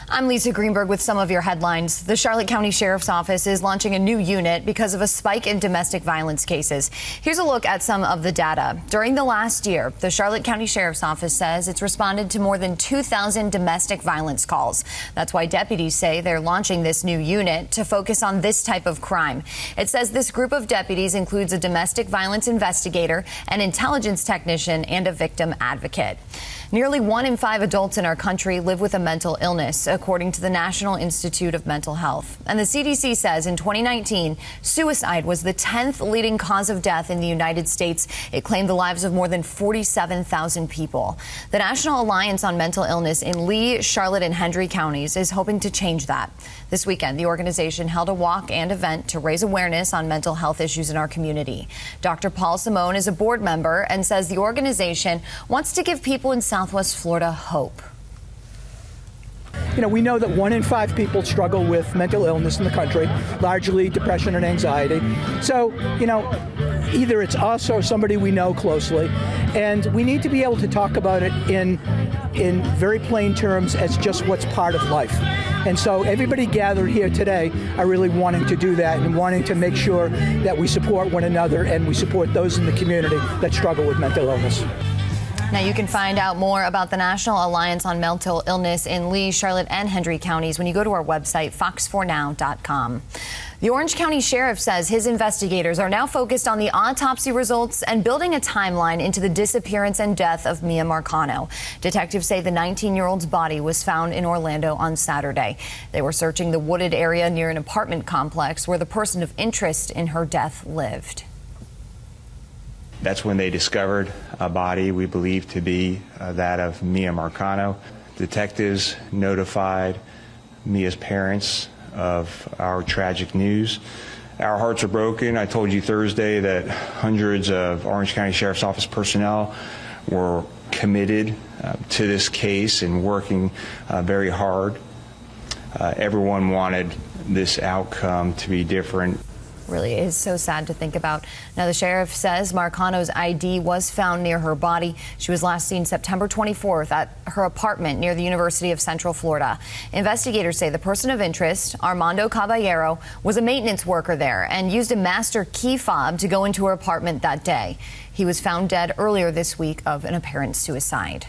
I'm Lisa Greenberg with some of your headlines. The Charlotte County Sheriff's Office is launching a new unit because of a spike in domestic violence cases. Here's a look at some of the data. During the last year, the Charlotte County Sheriff's Office says it's responded to more than 2,000 domestic violence calls. That's why deputies say they're launching this new unit to focus on this type of crime. It says this group of deputies includes a domestic violence investigator, an intelligence technician, and a victim advocate. Nearly 1 in 5 adults in our country live with a mental illness, according to the National Institute of Mental Health. And the CDC says in 2019, suicide was the 10th leading cause of death in the United States. It claimed the lives of more than 47,000 people. The National Alliance on Mental Illness in Lee, Charlotte, and Hendry counties is hoping to change that. This weekend, the organization held a walk and event to raise awareness on mental health issues in our community. Dr. Paul Simone is a board member and says the organization wants to give people in Southwest Florida hope. You know, we know that 1 in 5 people struggle with mental illness in the country, largely depression and anxiety. So, you know, either it's us or somebody we know closely, and we need to be able to talk about it in very plain terms as just what's part of life. And so everybody gathered here today are really wanting to do that and wanting to make sure that we support one another and we support those in the community that struggle with mental illness. Now, you can find out more about the National Alliance on Mental Illness in Lee, Charlotte, and Hendry counties when you go to our website, fox4now.com. The Orange County Sheriff says his investigators are now focused on the autopsy results and building a timeline into the disappearance and death of Mia Marcano. Detectives say the 19-year-old's body was found in Orlando on Saturday. They were searching the wooded area near an apartment complex where the person of interest in her death lived. That's when they discovered a body we believe to be that of Mia Marcano. Detectives notified Mia's parents of our tragic news. Our hearts are broken. I told you Thursday that hundreds of Orange County Sheriff's Office personnel were committed to this case and working very hard. Everyone wanted this outcome to be different. Really is so sad to think about. Now, the sheriff says Marcano's ID was found near her body. She was last seen September 24th at her apartment near the University of Central Florida. Investigators say the person of interest, Armando Caballero, was a maintenance worker there and used a master key fob to go into her apartment that day. He was found dead earlier this week of an apparent suicide.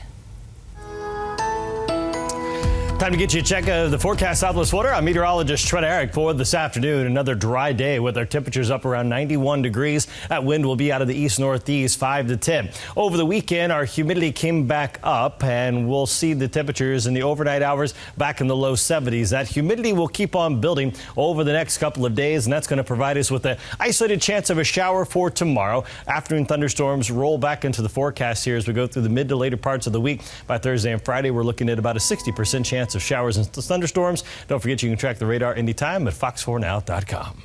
Time to get you a check of the forecast Southwest Florida. I'm meteorologist Trent Eric for this afternoon. Another dry day with our temperatures up around 91 degrees. That wind will be out of the east-northeast 5 to 10. Over the weekend, our humidity came back up, and we'll see the temperatures in the overnight hours back in the low 70s. That humidity will keep on building over the next couple of days, and that's going to provide us with an isolated chance of a shower for tomorrow. Afternoon thunderstorms roll back into the forecast here as we go through the mid to later parts of the week. By Thursday and Friday, we're looking at about a 60% chance of showers and thunderstorms. Don't forget you can track the radar anytime at fox4now.com.